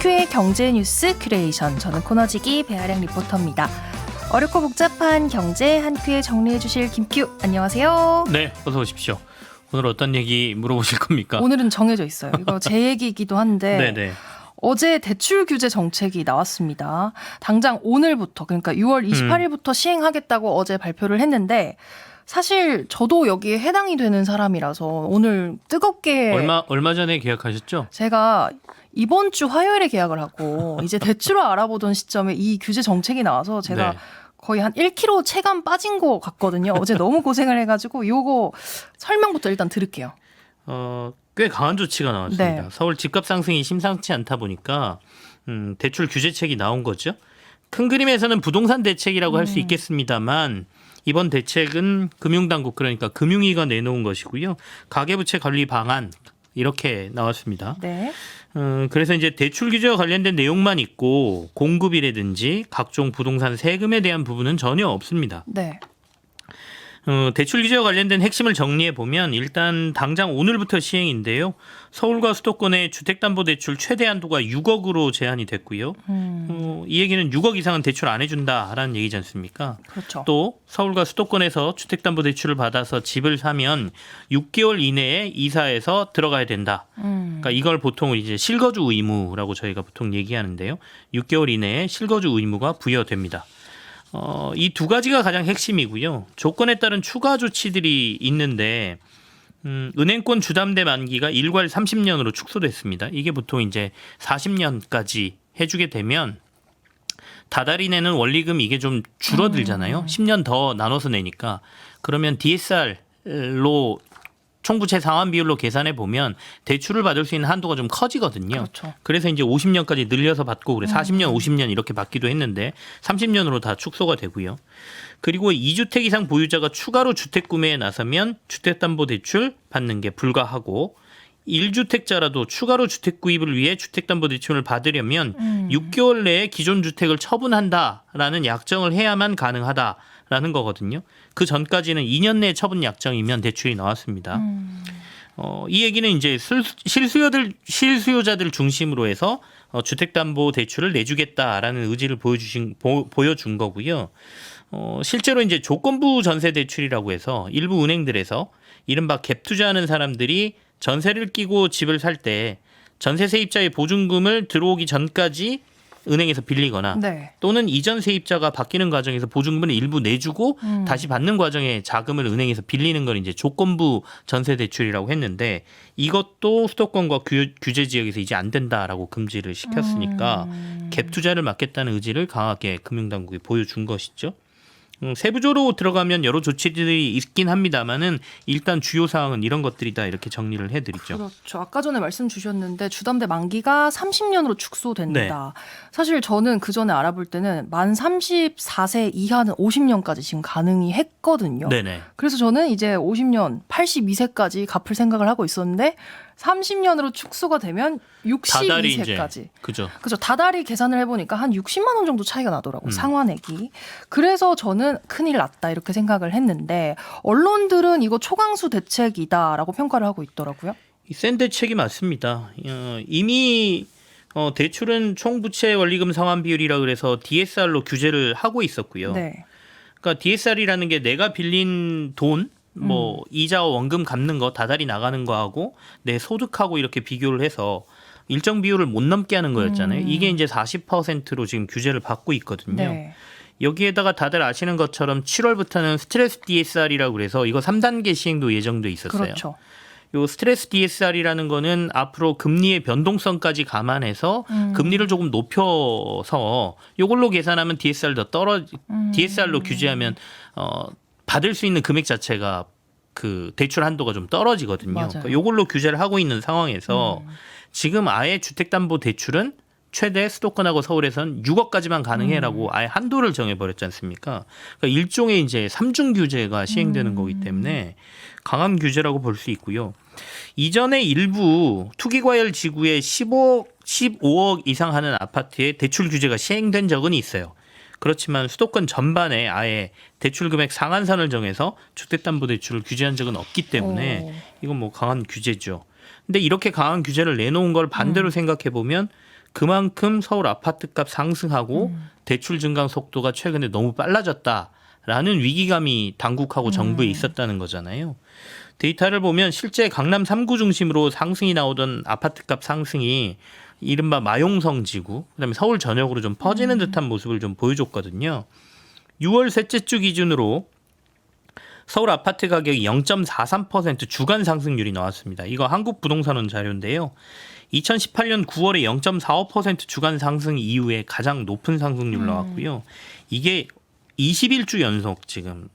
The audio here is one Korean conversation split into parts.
한큐의 경제 뉴스 큐레이션, 저는 코너지기 배아량 리포터입니다. 어렵고 복잡한 경제 한큐에 정리해 주실 김큐, 안녕하세요. 네, 어서 오십시오. 오늘 어떤 얘기 물어보실 겁니까? 오늘은 정해져 있어요. 이거 제 얘기이기도 한데 네네. 어제 대출 규제 정책이 나왔습니다. 당장 오늘부터, 그러니까 6월 28일부터 시행하겠다고 어제 발표를 했는데, 사실 저도 여기에 해당이 되는 사람이라서 오늘 뜨겁게 얼마 전에 계약하셨죠? 제가 이번 주 화요일에 계약을 하고 이제 대출을 알아보던 시점에 이 규제 정책이 나와서 제가 네. 거의 한 1kg 체감 빠진 것 같거든요. 어제 너무 고생을 해가지고 요거 설명부터 일단 들을게요. 꽤 강한 조치가 나왔습니다. 네. 서울 집값 상승이 심상치 않다 보니까 대출 규제책이 나온 거죠. 큰 그림에서는 부동산 대책이라고 할 수 있겠습니다만 이번 대책은 금융당국, 그러니까 금융위가 내놓은 것이고요. 가계부채 관리 방안 이렇게 나왔습니다. 네. 그래서 이제 대출 규제와 관련된 내용만 있고 공급이라든지 각종 부동산 세금에 대한 부분은 전혀 없습니다. 네. 대출 규제와 관련된 핵심을 정리해 보면 일단 당장 오늘부터 시행인데요. 서울과 수도권의 주택담보대출 최대 한도가 6억으로 제한이 됐고요. 이 얘기는 6억 이상은 대출 안 해준다라는 얘기지 않습니까? 그렇죠. 또 서울과 수도권에서 주택담보대출을 받아서 집을 사면 6개월 이내에 이사해서 들어가야 된다. 그러니까 이걸 보통 이제 실거주 의무라고 저희가 보통 얘기하는데요. 6개월 이내에 실거주 의무가 부여됩니다. 이 두 가지가 가장 핵심이고요. 조건에 따른 추가 조치들이 있는데 은행권 주담대 만기가 일괄 30년으로 축소됐습니다. 이게 보통 이제 40년까지 해주게 되면 다달이 내는 원리금 이게 좀 줄어들잖아요. 10년 더 나눠서 내니까. 그러면 DSR로 총부채 상환 비율로 계산해 보면 대출을 받을 수 있는 한도가 좀 커지거든요. 그렇죠. 그래서 이제 50년까지 늘려서 받고 그래 40년, 50년 이렇게 받기도 했는데 30년으로 다 축소가 되고요. 그리고 2주택 이상 보유자가 추가로 주택 구매에 나서면 주택담보대출 받는 게 불가하고 1주택자라도 추가로 주택 구입을 위해 주택담보대출을 받으려면 6개월 내에 기존 주택을 처분한다라는 약정을 해야만 가능하다라는 거거든요. 그 전까지는 2년 내에 처분 약정이면 대출이 나왔습니다. 이 얘기는 이제 실수요자들 중심으로 해서 주택담보대출을 내주겠다라는 의지를 보여준 거고요. 실제로 이제 조건부 전세대출이라고 해서 일부 은행들에서 이른바 갭 투자하는 사람들이 전세를 끼고 집을 살 때 전세 세입자의 보증금을 들어오기 전까지 은행에서 빌리거나 네. 또는 이전 세입자가 바뀌는 과정에서 보증금을 일부 내주고 다시 받는 과정에 자금을 은행에서 빌리는 걸 이제 조건부 전세 대출이라고 했는데 이것도 수도권과 규제 지역에서 이제 안 된다라고 금지를 시켰으니까 갭 투자를 막겠다는 의지를 강하게 금융당국이 보여준 것이죠. 세부적으로 들어가면 여러 조치들이 있긴 합니다만은 일단 주요 사항은 이런 것들이다 이렇게 정리를 해드리죠. 그렇죠. 아까 전에 말씀 주셨는데 주담대 만기가 30년으로 축소된다. 네. 사실 저는 그 전에 알아볼 때는 만 34세 이하는 50년까지 지금 가능히 했거든요. 네네. 그래서 저는 이제 50년, 82세까지 갚을 생각을 하고 있었는데 30년으로 축소가 되면 다달이 62세까지. 이제 그죠. 그죠. 다달이 계산을 해보니까 한 60만 원 정도 차이가 나더라고요. 상환액이. 그래서 저는 큰일 났다 이렇게 생각을 했는데 언론들은 이거 초강수 대책이다라고 평가를 하고 있더라고요. 센 대책이 맞습니다. 이미 대출은 총부채 원리금 상환 비율이라 그래서 DSR로 규제를 하고 있었고요. 네. 그러니까 DSR이라는 게 내가 빌린 돈, 뭐 이자와 원금 갚는 거 다달이 나가는 거하고 내 소득하고 이렇게 비교를 해서 일정 비율을 못 넘게 하는 거였잖아요. 이게 이제 40%로 지금 규제를 받고 있거든요. 네. 여기에다가 다들 아시는 것처럼 7월부터는 스트레스 DSR이라고 그래서 이거 3단계 시행도 예정돼 있었어요. 그렇죠. 요 스트레스 DSR이라는 거는 앞으로 금리의 변동성까지 감안해서 금리를 조금 높여서 요걸로 계산하면 DSR로 규제하면 받을 수 있는 금액 자체가 그 대출 한도가 좀 떨어지거든요. 그러니까 요걸로 규제를 하고 있는 상황에서 지금 아예 주택담보대출은 최대 수도권하고 서울에선 6억까지만 가능해라고 아예 한도를 정해버렸지 않습니까? 그러니까 일종의 이제 삼중 규제가 시행되는 거기 때문에 강한 규제라고 볼 수 있고요. 이전에 일부 투기과열 지구에 15억 이상 하는 아파트에 대출 규제가 시행된 적은 있어요. 그렇지만 수도권 전반에 아예 대출 금액 상한선을 정해서 주택담보대출을 규제한 적은 없기 때문에 이건 뭐 강한 규제죠. 근데 이렇게 강한 규제를 내놓은 걸 반대로 생각해 보면 그만큼 서울 아파트값 상승하고 대출 증가 속도가 최근에 너무 빨라졌다라는 위기감이 당국하고 정부에 있었다는 거잖아요. 데이터를 보면 실제 강남 3구 중심으로 상승이 나오던 아파트값 상승이 이른바 마용성 지구, 그다음에 서울 전역으로 좀 퍼지는 듯한 모습을 좀 보여줬거든요. 6월 셋째 주 기준으로 서울 아파트 가격이 0.43% 주간 상승률이 나왔습니다. 이거 한국부동산원 자료인데요. 2018년 9월에 0.45% 주간 상승 이후에 가장 높은 상승률 나왔고요. 이게 21주 연속 지금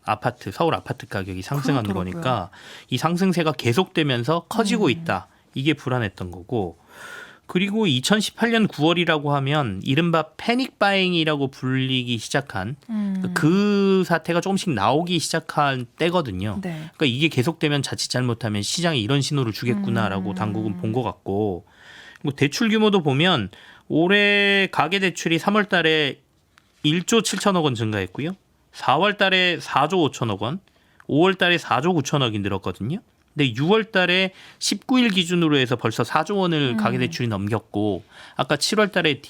서울 아파트 가격이 상승한 그렇더라고요. 거니까 이 상승세가 계속되면서 커지고 있다. 이게 불안했던 거고. 그리고 2018년 9월이라고 하면 이른바 패닉 바잉이라고 불리기 시작한 그 사태가 조금씩 나오기 시작한 때거든요. 네. 그러니까 이게 계속되면 자칫 잘못하면 시장이 이런 신호를 주겠구나라고 당국은 본 것 같고, 그리고 대출 규모도 보면 올해 가계 대출이 3월 달에 1조 7천억 원 증가했고요. 4월 달에 4조 5천억 원, 5월 달에 4조 9천억이 늘었거든요. 근데 6월 달에 19일 기준으로 해서 벌써 4조 원을 가계 대출이 넘겼고, 아까 7월 달에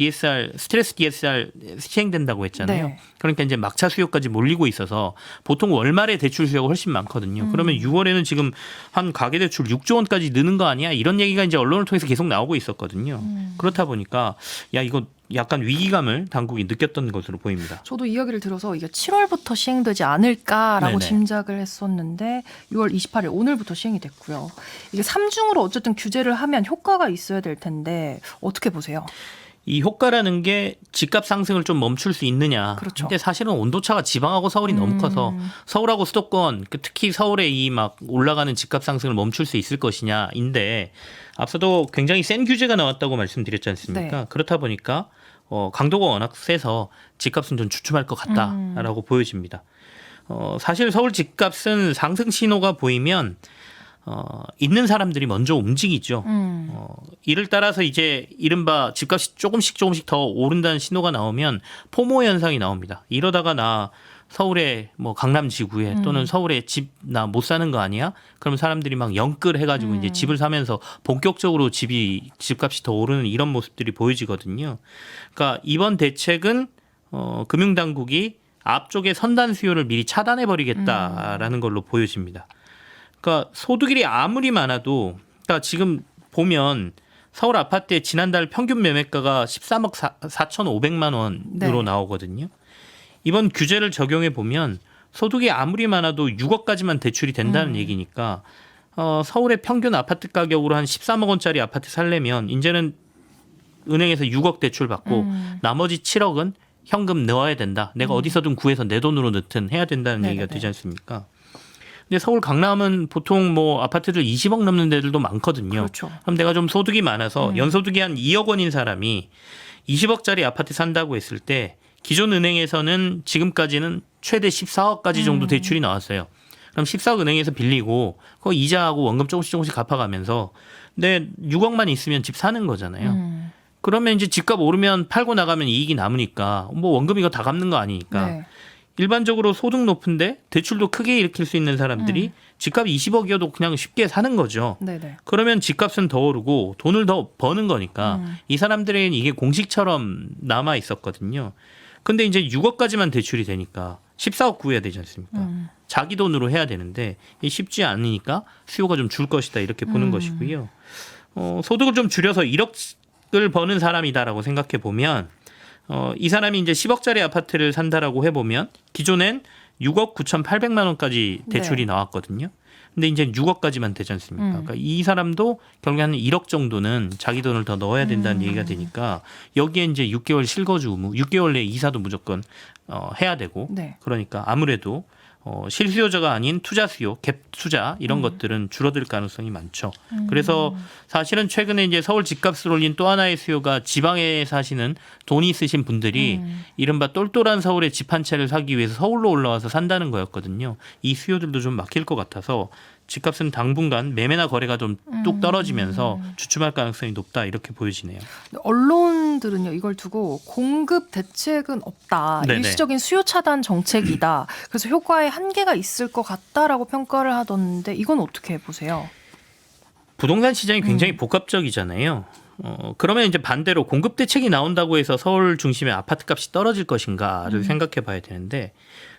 스트레스 DSR 시행된다고 했잖아요. 네. 그러니까 이제 막차 수요까지 몰리고 있어서 보통 월말에 대출 수요가 훨씬 많거든요. 그러면 6월에는 지금 한 가계 대출 6조 원까지 느는 거 아니야? 이런 얘기가 이제 언론을 통해서 계속 나오고 있었거든요. 그렇다 보니까 야, 이거 약간 위기감을 당국이 느꼈던 것으로 보입니다. 저도 이야기를 들어서 이게 7월부터 시행되지 않을까라고 네네. 짐작을 했었는데 6월 28일 오늘부터 시행이 됐고요. 이게 3중으로 어쨌든 규제를 하면 효과가 있어야 될 텐데 어떻게 보세요? 이 효과라는 게 집값 상승을 좀 멈출 수 있느냐. 그렇죠. 근데 사실은 온도차가 지방하고 서울이 너무 커서 서울하고 수도권, 특히 서울의 이 막 올라가는 집값 상승을 멈출 수 있을 것이냐인데, 앞서도 굉장히 센 규제가 나왔다고 말씀드렸지 않습니까? 네. 그렇다 보니까 강도가 워낙 세서 집값은 좀 주춤할 것 같다라고 보여집니다. 사실 서울 집값은 상승 신호가 보이면 있는 사람들이 먼저 움직이죠. 이를 따라서 이제 이른바 집값이 조금씩 더 오른다는 신호가 나오면 포모 현상이 나옵니다. 이러다가 나 서울에 뭐 강남 지구에 또는 서울에 집 나 못 사는 거 아니야? 그럼 사람들이 막 영끌 해가지고 이제 집을 사면서 본격적으로 집값이 더 오르는 이런 모습들이 보여지거든요. 그러니까 이번 대책은 금융당국이 앞쪽에 선단 수요를 미리 차단해 버리겠다라는 걸로 보여집니다. 그러니까 소득일이 아무리 많아도, 그러니까 지금 보면 서울 아파트의 지난달 평균 매매가가 13억 4,500만 원으로 네. 나오거든요. 이번 규제를 적용해 보면 소득이 아무리 많아도 6억까지만 대출이 된다는 얘기니까 서울의 평균 아파트 가격으로 한 13억 원짜리 아파트 살려면 이제는 은행에서 6억 대출 받고 나머지 7억은 현금 넣어야 된다. 내가 어디서든 구해서 내 돈으로 넣든 해야 된다는 네네네. 얘기가 되지 않습니까? 근데 서울 강남은 보통 뭐 아파트들 20억 넘는 데들도 많거든요. 그렇죠. 그럼 내가 좀 소득이 많아서 연소득이 한 2억 원인 사람이 20억짜리 아파트 산다고 했을 때 기존 은행에서는 지금까지는 최대 14억까지 정도 대출이 나왔어요. 그럼 14억 은행에서 빌리고 그 이자하고 원금 조금씩 갚아가면서 내 6억만 있으면 집 사는 거잖아요. 그러면 이제 집값 오르면 팔고 나가면 이익이 남으니까 뭐 원금 이거 다 갚는 거 아니니까. 네. 일반적으로 소득 높은데 대출도 크게 일으킬 수 있는 사람들이 집값 20억이어도 그냥 쉽게 사는 거죠. 네네. 그러면 집값은 더 오르고 돈을 더 버는 거니까 이 사람들에게는 이게 공식처럼 남아 있었거든요. 근데 이제 6억까지만 대출이 되니까 14억 구해야 되지 않습니까? 자기 돈으로 해야 되는데 이게 쉽지 않으니까 수요가 좀 줄 것이다 이렇게 보는 것이고요. 소득을 좀 줄여서 1억을 버는 사람이다라고 생각해 보면 이 사람이 이제 10억짜리 아파트를 산다라고 해보면 기존엔 6억 9,800만 원까지 대출이 네. 나왔거든요. 근데 이제 6억까지만 되지 않습니까? 그러니까 이 사람도 결국에 한 1억 정도는 자기 돈을 더 넣어야 된다는 얘기가 되니까 여기에 이제 6개월 실거주 의무, 6개월 내에 이사도 무조건 해야 되고 네. 그러니까 아무래도 실수요자가 아닌 투자 수요, 갭 투자 이런 것들은 줄어들 가능성이 많죠. 그래서 사실은 최근에 이제 서울 집값을 올린 또 하나의 수요가 지방에 사시는 돈이 있으신 분들이 이른바 똘똘한 서울에 집 한 채를 사기 위해서 서울로 올라와서 산다는 거였거든요. 이 수요들도 좀 막힐 것 같아서 집값은 당분간 매매나 거래가 좀 뚝 떨어지면서 주춤할 가능성이 높다 이렇게 보여지네요. 언론들은요 이걸 두고 공급 대책은 없다. 네네. 일시적인 수요 차단 정책이다. 그래서 효과에 한계가 있을 것 같다라고 평가를 하던데 이건 어떻게 보세요? 부동산 시장이 굉장히 복합적이잖아요. 그러면 이제 반대로 공급 대책이 나온다고 해서 서울 중심의 아파트 값이 떨어질 것인가를 생각해 봐야 되는데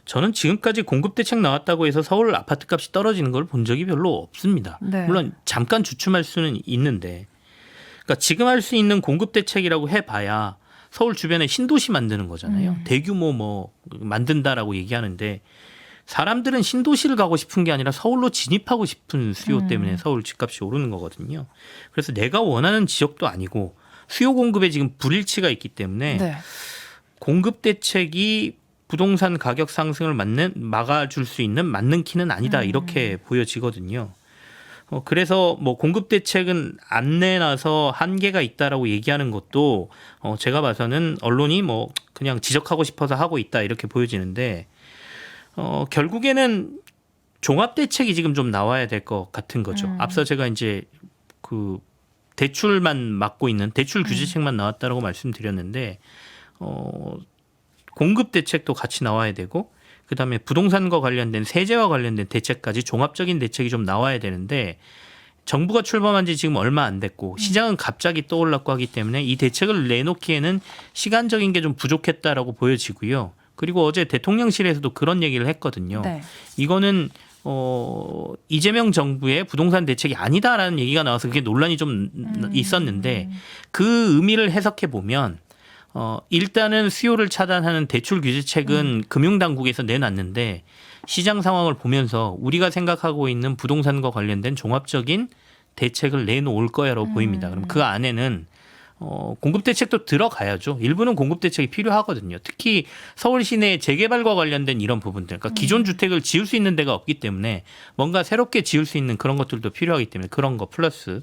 저는 지금까지 공급 대책 나왔다고 해서 서울 아파트 값이 떨어지는 걸 본 적이 별로 없습니다. 네. 물론 잠깐 주춤할 수는 있는데 그러니까 지금 할 수 있는 공급 대책이라고 해봐야 서울 주변에 신도시 만드는 거잖아요. 대규모 뭐 만든다라고 얘기하는데 사람들은 신도시를 가고 싶은 게 아니라 서울로 진입하고 싶은 수요 때문에 서울 집값이 오르는 거거든요. 그래서 내가 원하는 지역도 아니고 수요 공급에 지금 불일치가 있기 때문에 네. 공급 대책이 부동산 가격 상승을 막아줄 수 있는 맞는 키는 아니다 이렇게 보여지거든요. 그래서 뭐 공급 대책은 안 내놔서 한계가 있다라고 얘기하는 것도 제가 봐서는 언론이 뭐 그냥 지적하고 싶어서 하고 있다 이렇게 보여지는데 결국에는 종합 대책이 지금 좀 나와야 될 것 같은 거죠. 앞서 제가 이제 그 대출만 막고 있는 대출 규제책만 나왔다라고 말씀드렸는데 공급 대책도 같이 나와야 되고 그다음에 부동산과 관련된 세제와 관련된 대책까지 종합적인 대책이 좀 나와야 되는데 정부가 출범한 지 지금 얼마 안 됐고 시장은 갑자기 떠올랐고 하기 때문에 이 대책을 내놓기에는 시간적인 게 좀 부족했다라고 보여지고요. 그리고 어제 대통령실에서도 그런 얘기를 했거든요. 네. 이거는 이재명 정부의 부동산 대책이 아니다라는 얘기가 나와서 그게 논란이 좀 있었는데 그 의미를 해석해 보면 일단은 수요를 차단하는 대출 규제책은 금융당국에서 내놨는데 시장 상황을 보면서 우리가 생각하고 있는 부동산과 관련된 종합적인 대책을 내놓을 거야라고 보입니다. 그럼 그 안에는 공급 대책도 들어가야죠. 일부는 공급 대책이 필요하거든요. 특히 서울 시내 재개발과 관련된 이런 부분들, 그러니까 기존 주택을 지을 수 있는 데가 없기 때문에 뭔가 새롭게 지을 수 있는 그런 것들도 필요하기 때문에 그런 거 플러스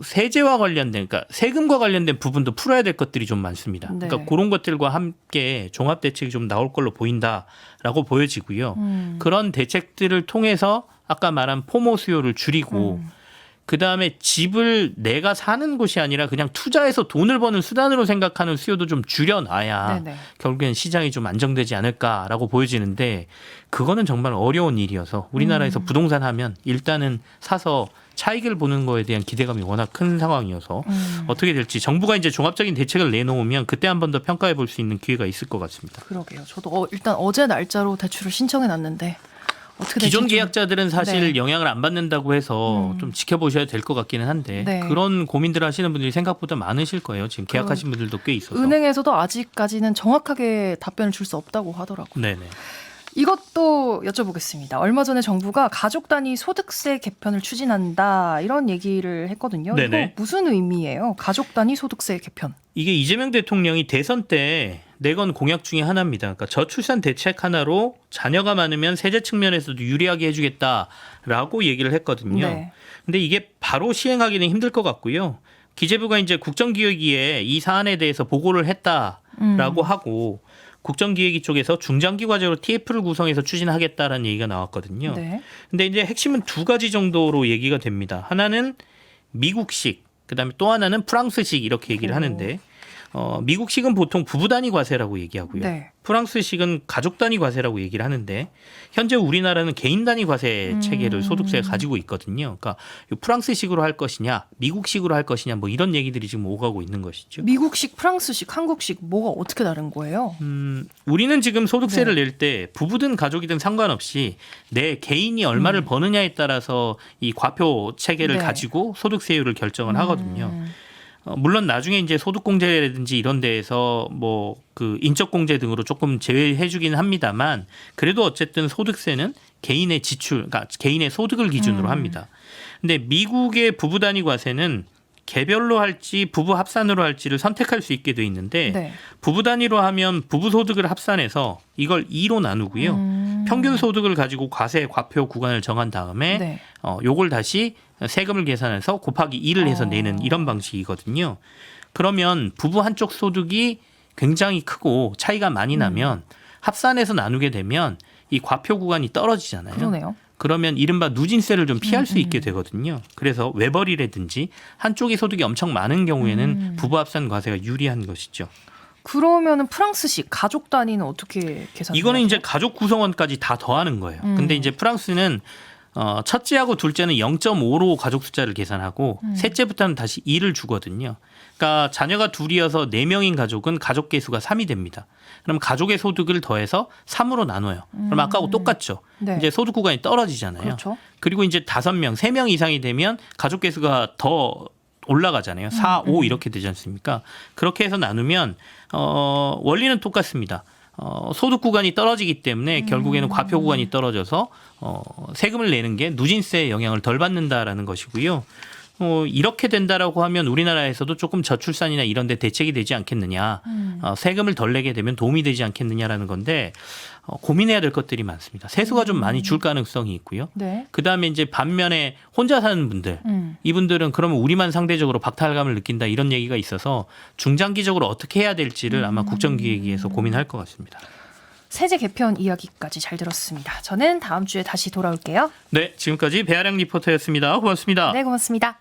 세제와 관련된, 그러니까 세금과 관련된 부분도 풀어야 될 것들이 좀 많습니다. 네. 그러니까 그런 것들과 함께 종합 대책이 좀 나올 걸로 보인다라고 보여지고요. 그런 대책들을 통해서 아까 말한 포모 수요를 줄이고 그다음에 집을 내가 사는 곳이 아니라 그냥 투자해서 돈을 버는 수단으로 생각하는 수요도 좀 줄여놔야 네네. 결국엔 시장이 좀 안정되지 않을까라고 보여지는데 그거는 정말 어려운 일이어서 우리나라에서 부동산 하면 일단은 사서 차익을 보는 거에 대한 기대감이 워낙 큰 상황이어서 어떻게 될지 정부가 이제 종합적인 대책을 내놓으면 그때 한 번 더 평가해 볼 수 있는 기회가 있을 것 같습니다. 그러게요. 저도 일단 어제 날짜로 대출을 신청해 놨는데 어떻게 될지 기존 좀- 계약자들은 사실 네. 영향을 안 받는다고 해서 좀 지켜보셔야 될 것 같기는 한데 네. 그런 고민들을 하시는 분들이 생각보다 많으실 거예요. 지금 계약하신 분들도 꽤 있어서. 은행에서도 아직까지는 정확하게 답변을 줄 수 없다고 하더라고요. 네네. 이것도 여쭤보겠습니다. 얼마 전에 정부가 가족 단위 소득세 개편을 추진한다 이런 얘기를 했거든요. 네네. 이거 무슨 의미예요? 가족 단위 소득세 개편. 이게 이재명 대통령이 대선 때 내건 공약 중에 하나입니다. 그러니까 저출산 대책 하나로 자녀가 많으면 세제 측면에서도 유리하게 해주겠다라고 얘기를 했거든요. 네. 근데 이게 바로 시행하기는 힘들 것 같고요. 기재부가 이제 국정기획위에 이 사안에 대해서 보고를 했다라고 하고 국정기획위 쪽에서 중장기 과제로 TF를 구성해서 추진하겠다라는 얘기가 나왔거든요. 네. 근데 이제 핵심은 두 가지 정도로 얘기가 됩니다. 하나는 미국식, 그다음에 또 하나는 프랑스식 이렇게 얘기를 하는데 미국식은 보통 부부 단위 과세라고 얘기하고요. 네. 프랑스식은 가족 단위 과세라고 얘기를 하는데 현재 우리나라는 개인 단위 과세 체계를 소득세가 가지고 있거든요. 그러니까 이 프랑스식으로 할 것이냐, 미국식으로 할 것이냐 뭐 이런 얘기들이 지금 오가고 있는 것이죠. 미국식, 프랑스식, 한국식 뭐가 어떻게 다른 거예요? 우리는 지금 소득세를 네. 낼 때 부부든 가족이든 상관없이 내 개인이 얼마를 버느냐에 따라서 이 과표 체계를 네. 가지고 소득세율을 결정을 하거든요. 물론 나중에 이제 소득공제라든지 이런 데에서 뭐 그 인적공제 등으로 조금 제외해주긴 합니다만 그래도 어쨌든 소득세는 개인의 지출, 그러니까 개인의 소득을 기준으로 합니다. 근데 미국의 부부 단위 과세는 개별로 할지 부부 합산으로 할지를 선택할 수 있게 돼 있는데 네. 부부 단위로 하면 부부 소득을 합산해서 이걸 2로 나누고요. 평균 소득을 가지고 과세 과표 구간을 정한 다음에 네. 요걸 다시 세금을 계산해서 곱하기 2를 해서 내는 이런 방식이거든요. 그러면 부부 한쪽 소득이 굉장히 크고 차이가 많이 나면 합산해서 나누게 되면 이 과표 구간이 떨어지잖아요. 그러네요. 그러면 이른바 누진세를 좀 피할 수 있게 되거든요. 그래서 외벌이라든지 한쪽이 소득이 엄청 많은 경우에는 부부 합산 과세가 유리한 것이죠. 그러면은 프랑스식 가족 단위는 어떻게 계산해요? 이거는 이제 가족 구성원까지 다 더하는 거예요. 근데 이제 프랑스는 첫째하고 둘째는 0.5로 가족 숫자를 계산하고 셋째부터는 다시 2를 주거든요. 그러니까 자녀가 둘이어서 4명인 가족은 가족 개수가 3이 됩니다. 그럼 가족의 소득을 더해서 3으로 나눠요. 그럼 아까하고 똑같죠. 네. 이제 소득 구간이 떨어지잖아요. 그렇죠. 그리고 이제 5명, 3명 이상이 되면 가족 개수가 더 올라가잖아요. 4, 5 이렇게 되지 않습니까? 그렇게 해서 나누면 원리는 똑같습니다. 소득 구간이 떨어지기 때문에 결국에는 과표 구간이 떨어져서 세금을 내는 게 누진세의 영향을 덜 받는다라는 것이고요. 이렇게 된다라고 하면 우리나라에서도 조금 저출산이나 이런 데 대책이 되지 않겠느냐. 세금을 덜 내게 되면 도움이 되지 않겠느냐라는 건데 고민해야 될 것들이 많습니다. 세수가 좀 많이 줄 가능성이 있고요. 네. 그다음에 이제 반면에 혼자 사는 분들 이분들은 그러면 우리만 상대적으로 박탈감을 느낀다 이런 얘기가 있어서 중장기적으로 어떻게 해야 될지를 아마 국정기획위에서 고민할 것 같습니다. 세제 개편 이야기까지 잘 들었습니다. 저는 다음 주에 다시 돌아올게요. 네, 지금까지 배아량 리포터였습니다. 고맙습니다. 네, 고맙습니다.